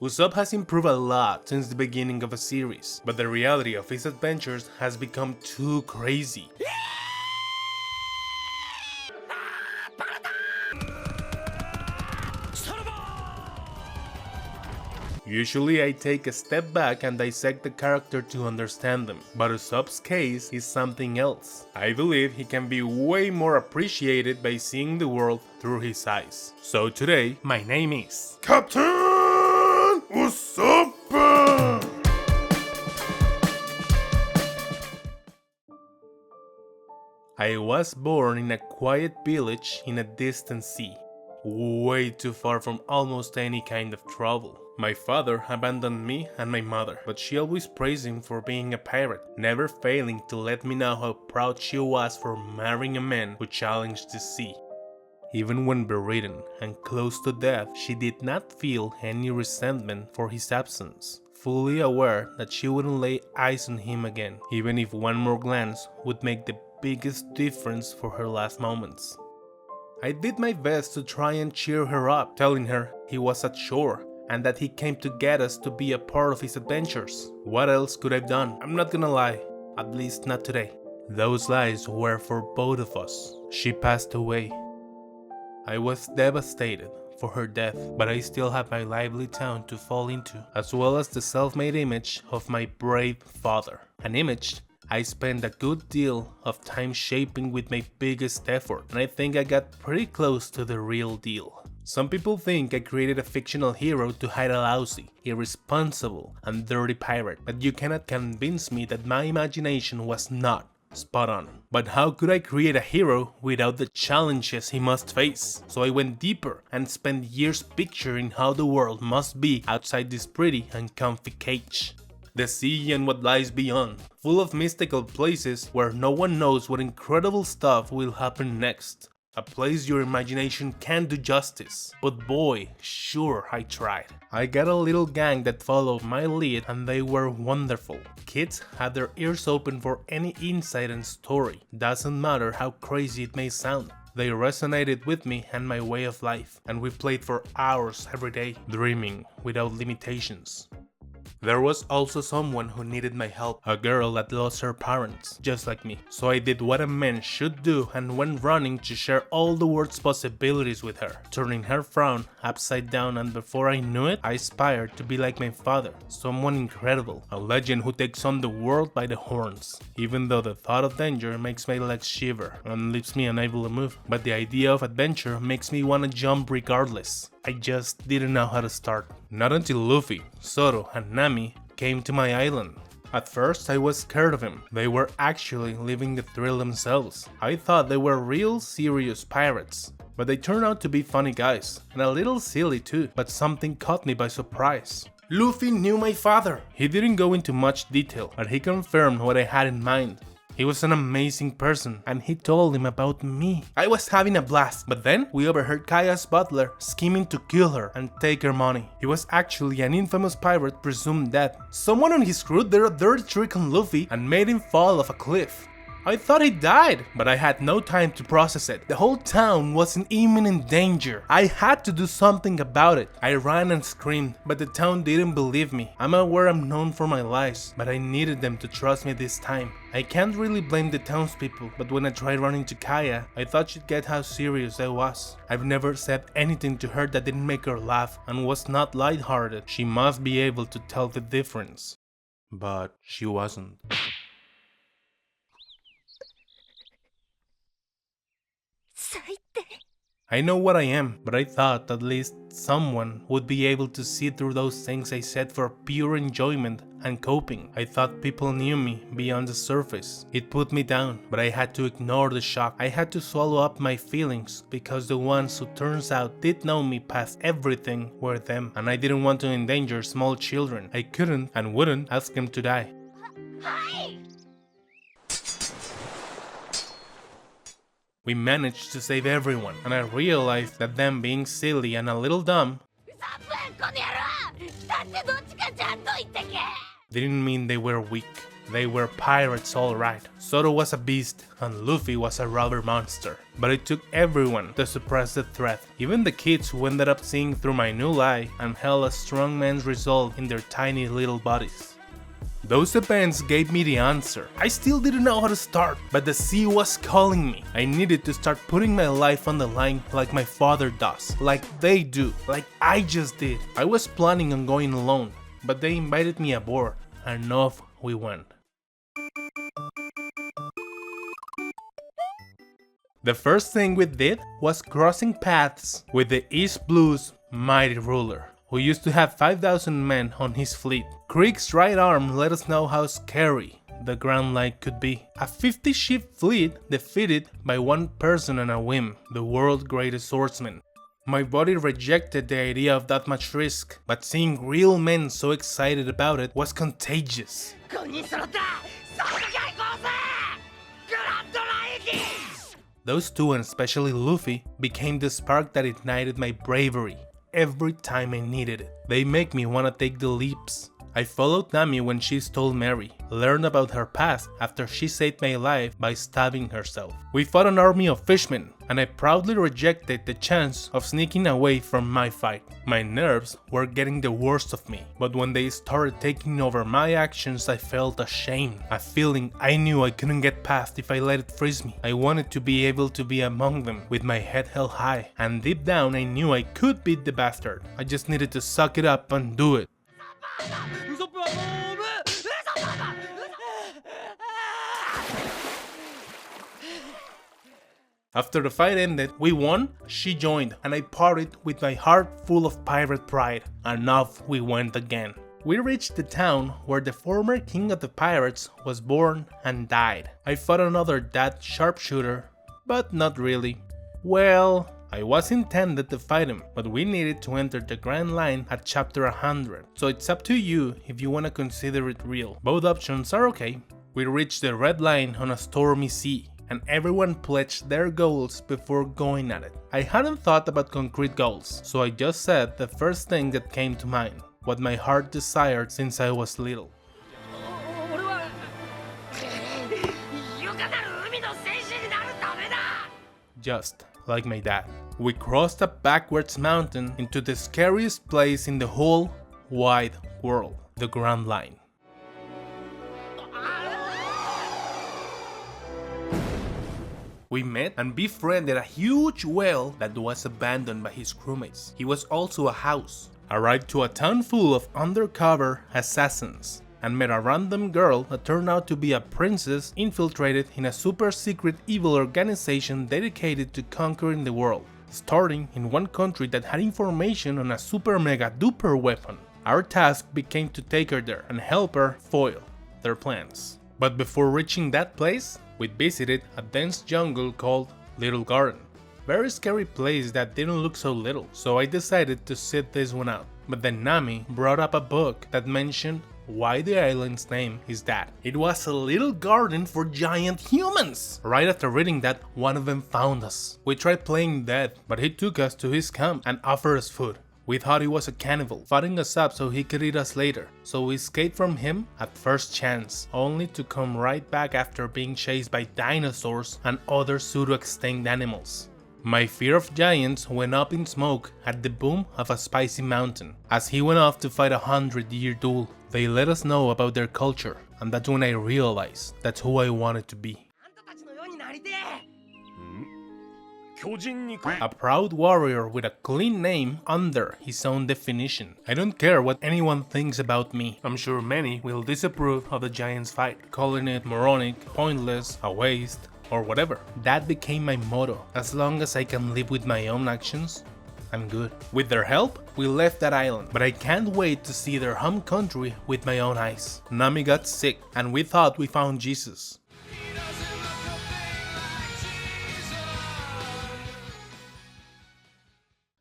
Usopp has improved a lot since the beginning of a series, but the reality of his adventures has become too crazy. Usually I take a step back and dissect the character to understand them, but Usopp's case is something else. I believe he can be way more appreciated by seeing the world through his eyes. So today, my name is Captain Usopp! I was born in a quiet village in a distant sea, way too far from almost any kind of trouble. My father abandoned me and my mother, but she always praised him for being a pirate, never failing to let me know how proud she was for marrying a man who challenged the sea. Even when bedridden and close to death, she did not feel any resentment for his absence, fully aware that she wouldn't lay eyes on him again, even if one more glance would make the biggest difference for her last moments. I did my best to try and cheer her up, telling her he was at shore and that he came to get us to be a part of his adventures. What else could I have done? I'm not gonna lie, at least not today. Those lies were for both of us. She passed away. I was devastated for her death, but I still have my lively town to fall into, as well as the self-made image of my brave father. An image I spent a good deal of time shaping with my biggest effort, and I think I got pretty close to the real deal. Some people think I created a fictional hero to hide a lousy, irresponsible, and dirty pirate, but you cannot convince me that my imagination was not spot on. But how could I create a hero without the challenges he must face? So I went deeper and spent years picturing how the world must be outside this pretty and comfy cage. The sea and what lies beyond, full of mystical places where no one knows what incredible stuff will happen next. A place your imagination can't do justice. But boy, sure I tried. I got a little gang that followed my lead and they were wonderful. Kids had their ears open for any insight and story. Doesn't matter how crazy it may sound. They resonated with me and my way of life, and we played for hours every day, dreaming without limitations. There was also someone who needed my help, a girl that lost her parents, just like me. So I did what a man should do and went running to share all the world's possibilities with her, turning her frown upside down, and before I knew it, I aspired to be like my father, someone incredible, a legend who takes on the world by the horns. Even though the thought of danger makes my legs shiver and leaves me unable to move, but the idea of adventure makes me want to jump regardless. I just didn't know how to start. Not until Luffy, Zoro, and Nami came to my island. At first I was scared of them. They were actually living the thrill themselves. I thought they were real serious pirates, but they turned out to be funny guys, and a little silly too, but something caught me by surprise. Luffy knew my father. He didn't go into much detail, but he confirmed what I had in mind. He was an amazing person, and he told him about me. I was having a blast, but then we overheard Kaya's butler scheming to kill her and take her money. He was actually an infamous pirate presumed dead. Someone on his crew did a dirty trick on Luffy and made him fall off a cliff. I thought he died, but I had no time to process it. The whole town was in imminent danger. I had to do something about it. I ran and screamed, but the town didn't believe me. I'm aware I'm known for my lies, but I needed them to trust me this time. I can't really blame the townspeople, but when I tried running to Kaya, I thought she'd get how serious I was. I've never said anything to her that didn't make her laugh and was not lighthearted. She must be able to tell the difference. But she wasn't. I know what I am, but I thought at least someone would be able to see through those things I said for pure enjoyment and coping. I thought people knew me beyond the surface. It put me down, but I had to ignore the shock. I had to swallow up my feelings because the ones who turns out did know me past everything were them, and I didn't want to endanger small children. I couldn't and wouldn't ask them to die. We managed to save everyone, and I realized that them being silly and a little dumb didn't mean they were weak. They were pirates alright. Zoro was a beast and Luffy was a robber monster. But it took everyone to suppress the threat. Even the kids who ended up seeing through my new lie and held a strong man's resolve in their tiny little bodies. Those events gave me the answer. I still didn't know how to start, but the sea was calling me. I needed to start putting my life on the line like my father does, like they do, like I just did. I was planning on going alone, but they invited me aboard, and off we went. The first thing we did was crossing paths with the East Blue's mighty ruler, who used to have 5,000 men on his fleet. Krieg's right arm let us know how scary the Grand Line could be. A 50-ship fleet defeated by one person on a whim, the world's greatest swordsman. My body rejected the idea of that much risk, but seeing real men so excited about it was contagious. Those two, and especially Luffy, became the spark that ignited my bravery every time I needed it. They make me want to take the leaps. I followed Nami when she stole Mary, learned about her past after she saved my life by stabbing herself. We fought an army of fishmen, and I proudly rejected the chance of sneaking away from my fight. My nerves were getting the worst of me, but when they started taking over my actions, I felt ashamed, a feeling I knew I couldn't get past if I let it freeze me. I wanted to be able to be among them with my head held high, and deep down I knew I could beat the bastard. I just needed to suck it up and do it. After the fight ended, we won, she joined, and I partied with my heart full of pirate pride, and off we went again. We reached the town where the former king of the pirates was born and died. I fought another dead sharpshooter, but not really. Well, I was intended to fight him, but we needed to enter the Grand Line at chapter 100, so it's up to you if you wanna consider it real. Both options are okay. We reached the Red Line on a stormy sea, and everyone pledged their goals before going at it. I hadn't thought about concrete goals, so I just said the first thing that came to mind, what my heart desired since I was little. Just like my dad. We crossed a backwards mountain into the scariest place in the whole wide world, the Grand Line. We met and befriended a huge whale that was abandoned by his crewmates. He was also a house. Arrived to a town full of undercover assassins, and met a random girl that turned out to be a princess infiltrated in a super secret evil organization dedicated to conquering the world, starting in one country that had information on a super mega duper weapon. Our task became to take her there and help her foil their plans. But before reaching that place, we visited a dense jungle called Little Garden. Very scary place that didn't look so little, so I decided to sit this one out. But then Nami brought up a book that mentioned why the island's name is that. It was a little garden for giant humans! Right after reading that, one of them found us. We tried playing dead, but he took us to his camp and offered us food. We thought he was a cannibal, fatting us up so he could eat us later. So we escaped from him at first chance, only to come right back after being chased by dinosaurs and other pseudo-extinct animals. My fear of giants went up in smoke at the boom of a spicy mountain. As he went off to fight a 100-year duel, they let us know about their culture, and that's when I realized that's who I wanted to be. A proud warrior with a clean name under his own definition. I don't care what anyone thinks about me. I'm sure many will disapprove of the giants fight, calling it moronic, pointless, a waste, or whatever. That became my motto. As long as I can live with my own actions, I'm good. With their help, we left that island, but I can't wait to see their home country with my own eyes. Nami got sick, and we thought we found Jesus.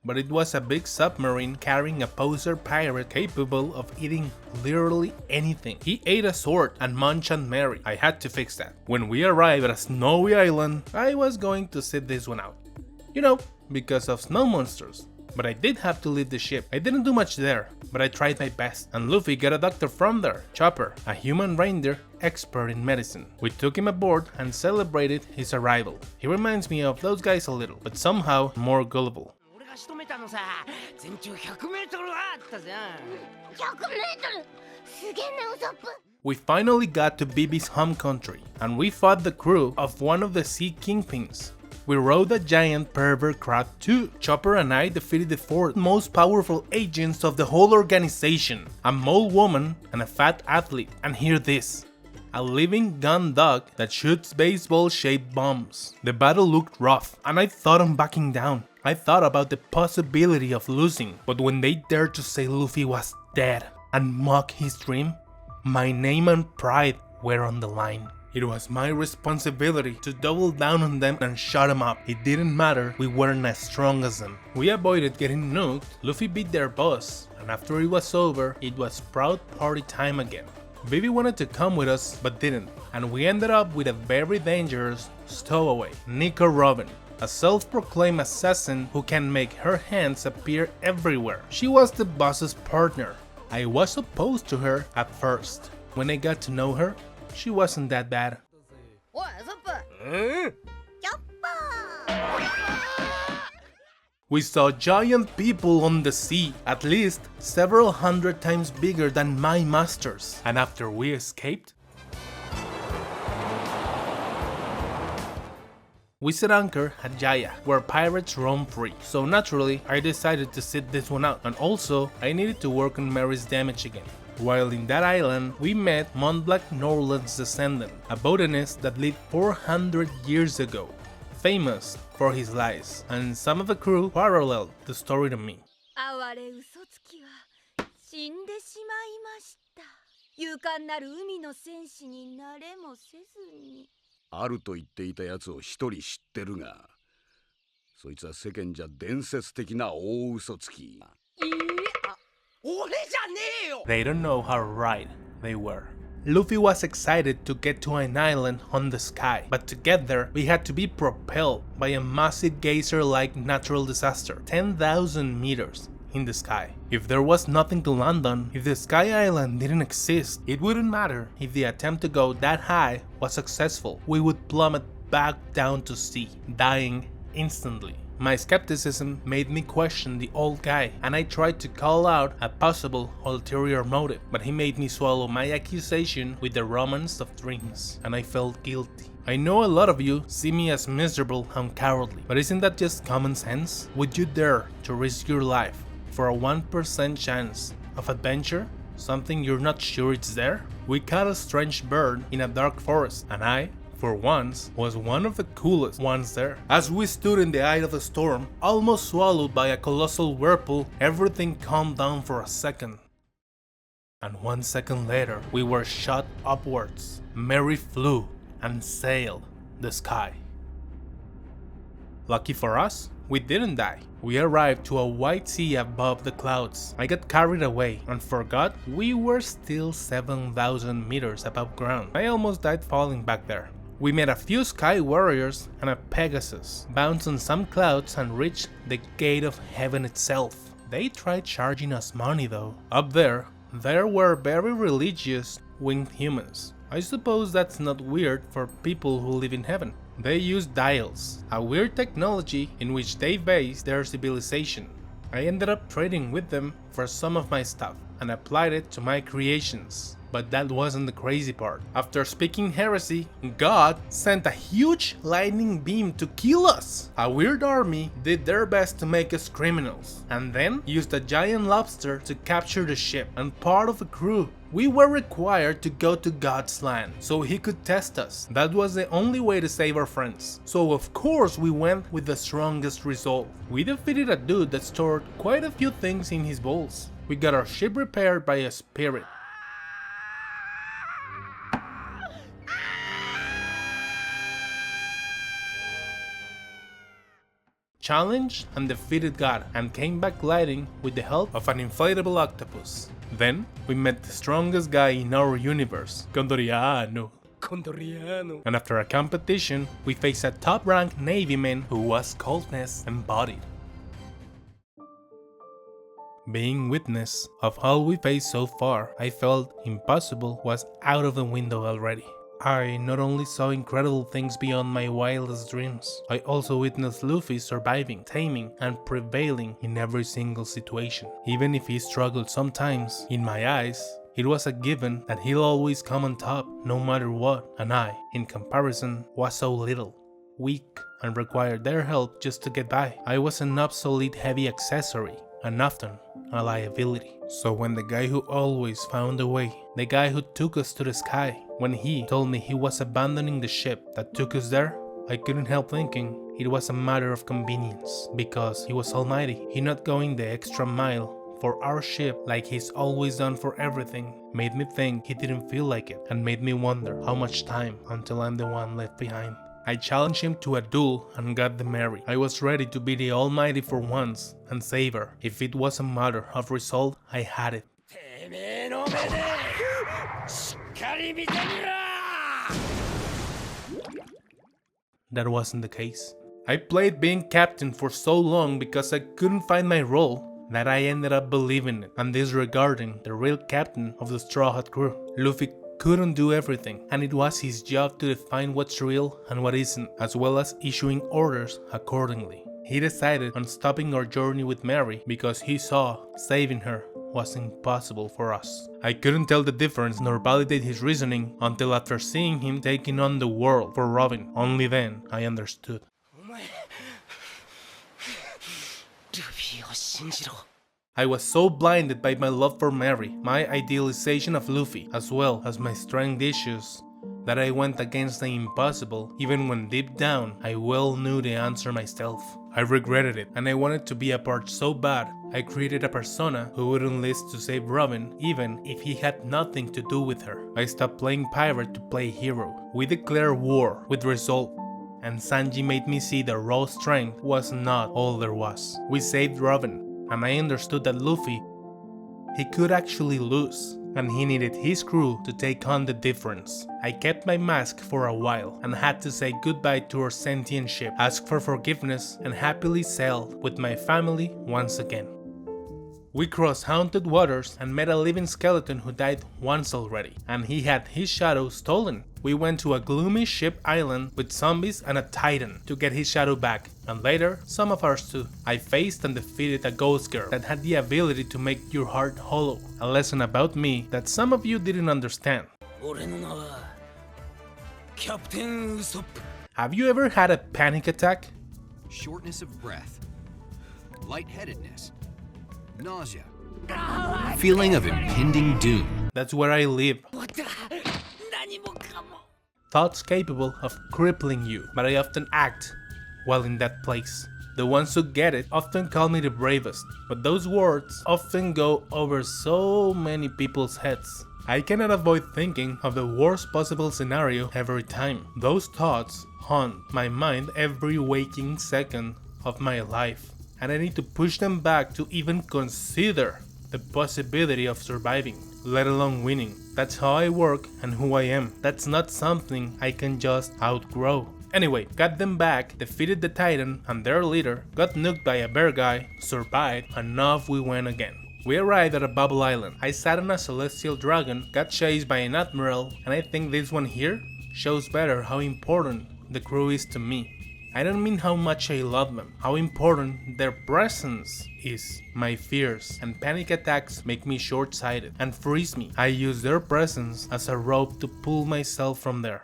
But it was a big submarine carrying a poser pirate capable of eating literally anything. He ate a sword and munched on Mary. I had to fix that. When we arrived at a snowy island, I was going to sit this one out. You know, because of snow monsters. But I did have to leave the ship. I didn't do much there, but I tried my best. And Luffy got a doctor from there, Chopper, a human reindeer expert in medicine. We took him aboard and celebrated his arrival. He reminds me of those guys a little, but somehow more gullible. We finally got to Bibi's home country, and we fought the crew of one of the sea kingpins. We rode a giant pervert crab too. Chopper and I defeated the 4 most powerful agents of the whole organization, a mole woman and a fat athlete, and hear this. A living gun dog that shoots baseball-shaped bombs. The battle looked rough, and I thought on backing down. I thought about the possibility of losing, but when they dared to say Luffy was dead and mock his dream, my name and pride were on the line. It was my responsibility to double down on them and shut them up. It didn't matter, we weren't as strong as them. We avoided getting nuked, Luffy beat their boss, and after it was over, it was proud party time again. Vivi wanted to come with us, but didn't, and we ended up with a very dangerous stowaway, Nico Robin, a self-proclaimed assassin who can make her hands appear everywhere. She was the boss's partner. I was opposed to her at first. When I got to know her, she wasn't that bad. We saw giant people on the sea, at least several hundred times bigger than my masters. And after we escaped, we set anchor at Jaya, where pirates roam free. So naturally, I decided to sit this one out, and also I needed to work on Mary's damage again. While in that island, we met Montblanc Norland's descendant, a botanist that lived 400 years ago, famous for his lies, and some of the crew paralleled the story to me. They don't know how right they were. Luffy was excited to get to an island on the sky, but to get there, we had to be propelled by a massive geyser-like natural disaster, 10,000 meters in the sky. If there was nothing to land on, if the Sky Island didn't exist, it wouldn't matter. If the attempt to go that high was successful, we would plummet back down to sea, dying instantly. My skepticism made me question the old guy, and I tried to call out a possible ulterior motive, but he made me swallow my accusation with the romance of dreams, and I felt guilty. I know a lot of you see me as miserable and cowardly, but isn't that just common sense? Would you dare to risk your life for a 1% chance of adventure? Something you're not sure it's there? We caught a strange bird in a dark forest, and I, for once, was one of the coolest ones there. As we stood in the eye of the storm, almost swallowed by a colossal whirlpool, everything calmed down for a second. And 1 second later, we were shot upwards. Mary flew and sailed the sky. Lucky for us, we didn't die. We arrived to a white sea above the clouds. I got carried away and forgot we were still 7,000 meters above ground. I almost died falling back there. We met a few sky warriors and a Pegasus, bounced on some clouds and reached the gate of heaven itself. They tried charging us money though. Up there were very religious winged humans. I suppose that's not weird for people who live in heaven. They use dials, a weird technology in which they base their civilization. I ended up trading with them for some of my stuff and applied it to my creations. But that wasn't the crazy part. After speaking heresy, God sent a huge lightning beam to kill us. A weird army did their best to make us criminals, and then used a giant lobster to capture the ship and part of the crew. We were required to go to God's land, so he could test us. That was the only way to save our friends. So of course we went with the strongest resolve. We defeated a dude that stored quite a few things in his bowls. We got our ship repaired by a spirit. Challenged and defeated God, and came back gliding with the help of an inflatable octopus. Then we met the strongest guy in our universe, Condoriano. And after a competition, we faced a top-ranked Navy man who was coldness embodied. Being witness of all we faced so far, I felt impossible was out of the window already. I not only saw incredible things beyond my wildest dreams, I also witnessed Luffy surviving, taming, and prevailing in every single situation. Even if he struggled sometimes, in my eyes, it was a given that he'll always come on top, no matter what, and I, in comparison, was so little, weak, and required their help just to get by. I was an obsolete heavy accessory, and often a liability. So when the guy who always found a way, the guy who took us to the sky, when he told me he was abandoning the ship that took us there, I couldn't help thinking it was a matter of convenience, because he was almighty. He not going the extra mile for our ship like he's always done for everything made me think he didn't feel like it, and made me wonder how much time until I'm the one left behind. I challenged him to a duel and got the marry. I was ready to be the almighty for once and save her. If it was a matter of result, I had it. That wasn't the case. I played being captain for so long because I couldn't find my role that I ended up believing it and disregarding the real captain of the Straw Hat crew. Luffy couldn't do everything, and it was his job to define what's real and what isn't, as well as issuing orders accordingly. He decided on stopping our journey with Mary because he saw saving her was impossible for us. I couldn't tell the difference nor validate his reasoning until after seeing him taking on the world for Robin. Only then I understood. I was so blinded by my love for Mary, my idealization of Luffy, as well as my strength issues, that I went against the impossible, even when deep down I well knew the answer myself. I regretted it, and I wanted to be a part so bad, I created a persona who wouldn't list to save Robin, even if he had nothing to do with her. I stopped playing pirate to play hero. We declared war with resolve, and Sanji made me see that raw strength was not all there was. We saved Robin, and I understood that Luffy, he could actually lose, and he needed his crew to take on the difference. I kept my mask for a while, and had to say goodbye to our sentient ship, ask for forgiveness, and happily sailed with my family once again. We crossed haunted waters and met a living skeleton who died once already, and he had his shadow stolen. We went to a gloomy ship island with zombies and a titan to get his shadow back, and later some of ours too. I faced and defeated a ghost girl that had the ability to make your heart hollow, a lesson about me that some of you didn't understand. Have you ever had a panic attack? Shortness of breath, lightheadedness, nausea, feeling of impending doom. That's where I live. Thoughts capable of crippling you, but I often act while in that place. The ones who get it often call me the bravest, but those words often go over so many people's heads. I cannot avoid thinking of the worst possible scenario every time. Those thoughts haunt my mind every waking second of my life, and I need to push them back to even consider the possibility of surviving, let alone winning. That's how I work and who I am. That's not something I can just outgrow. Anyway, got them back, defeated the Titan and their leader, got nuked by a bear guy, survived, and off we went again. We arrived at a bubble island. I sat on a celestial dragon, got chased by an admiral, and I think this one here shows better how important the crew is to me. I don't mean how much I love them, how important their presence is. My fears and panic attacks make me short-sighted and freeze me. I use their presence as a rope to pull myself from there.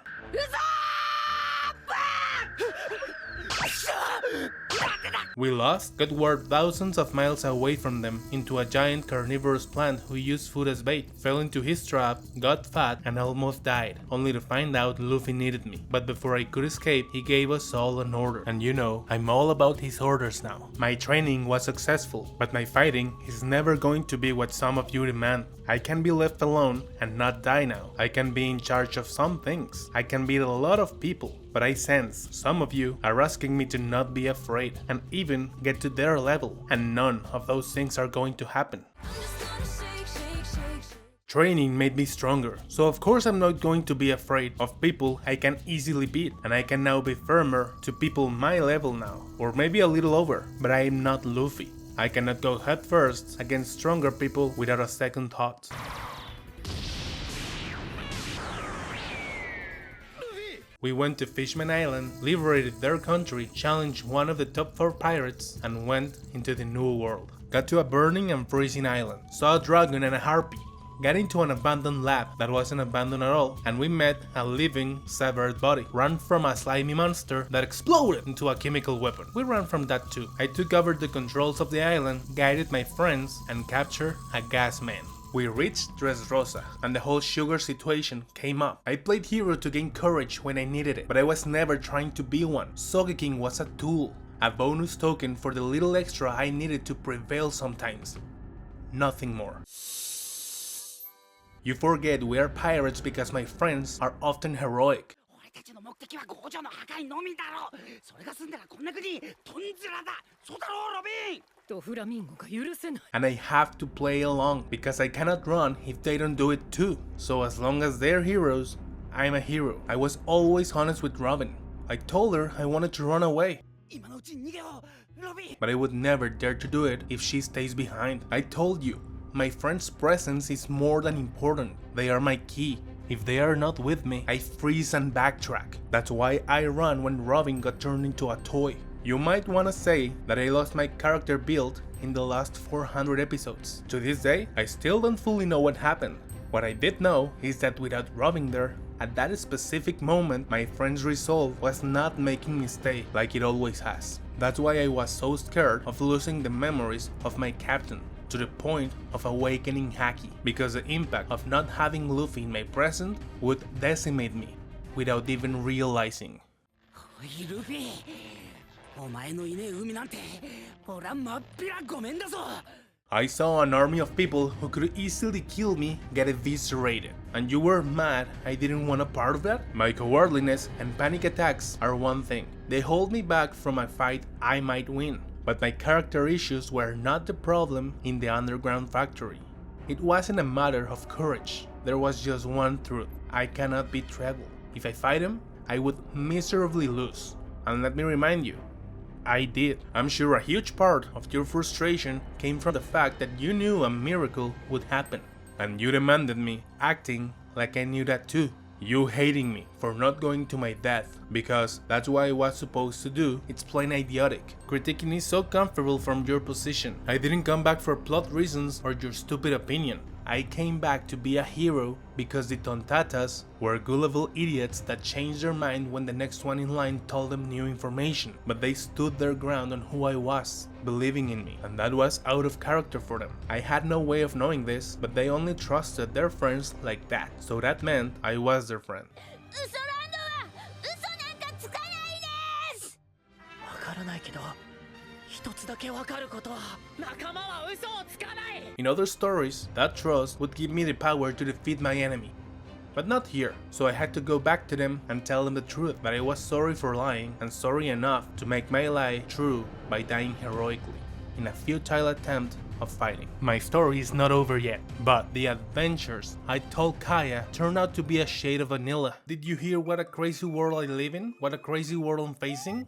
We lost, got warped thousands of miles away from them into a giant carnivorous plant who used food as bait, fell into his trap, got fat, and almost died, only to find out Luffy needed me. But before I could escape, he gave us all an order. And you know, I'm all about his orders now. My training was successful, but my fighting is never going to be what some of you demand. I can be left alone and not die now. I can be in charge of some things. I can beat a lot of people. But I sense some of you are asking me to not be afraid and even get to their level, and none of those things are going to happen. Training made me stronger, so of course I'm not going to be afraid of people I can easily beat, and I can now be firmer to people my level now, or maybe a little over, but I am not Luffy. I cannot go headfirst against stronger people without a second thought. We went to Fishman Island, liberated their country, challenged one of the top 4 pirates, and went into the New World. Got to a burning and freezing island, saw a dragon and a harpy, got into an abandoned lab that wasn't abandoned at all, and we met a living, severed body, ran from a slimy monster that exploded into a chemical weapon. We ran from that too. I took over the controls of the island, guided my friends, and captured a gas man. We reached Dressrosa, and the whole sugar situation came up. I played hero to gain courage when I needed it, but I was never trying to be one. Sogeking was a tool, a bonus token for the little extra I needed to prevail sometimes. Nothing more. You forget we are pirates because my friends are often heroic. And I have to play along because I cannot run if they don't do it too. So as long as they're heroes, I'm a hero. I was always honest with Robin. I told her I wanted to run away, but I would never dare to do it if she stays behind. I told you, my friend's presence is more than important. They are my key. If they are not with me, I freeze and backtrack. That's why I run when Robin got turned into a toy. You might wanna say that I lost my character build in the last 400 episodes. To this day, I still don't fully know what happened. What I did know is that without Robin there, at that specific moment, my friend's resolve was not making me stay like it always has. That's why I was so scared of losing the memories of my captain, to the point of awakening Haki, because the impact of not having Luffy in my present would decimate me without even realizing. I saw an army of people who could easily kill me get eviscerated, and you were mad I didn't want a part of that? My cowardliness and panic attacks are one thing. They hold me back from a fight I might win. But my character issues were not the problem in the underground factory. It wasn't a matter of courage. There was just one truth. I cannot beat Treble. If I fight him, I would miserably lose. And let me remind you, I did. I'm sure a huge part of your frustration came from the fact that you knew a miracle would happen. And you demanded me, acting like I knew that too. You hating me for not going to my death, because that's what I was supposed to do. It's plain idiotic. Critiquing is so comfortable from your position. I didn't come back for plot reasons or your stupid opinion. I came back to be a hero because the Tontattas were gullible idiots that changed their mind when the next one in line told them new information. But they stood their ground on who I was, believing in me, and that was out of character for them. I had no way of knowing this, but they only trusted their friends like that, so that meant I was their friend. In other stories, that trust would give me the power to defeat my enemy. But not here, so I had to go back to them and tell them the truth, that I was sorry for lying and sorry enough to make my lie true by dying heroically in a futile attempt of fighting. My story is not over yet, but the adventures I told Kaya turned out to be a shade of vanilla. Did you hear what a crazy world I live in? What a crazy world I'm facing?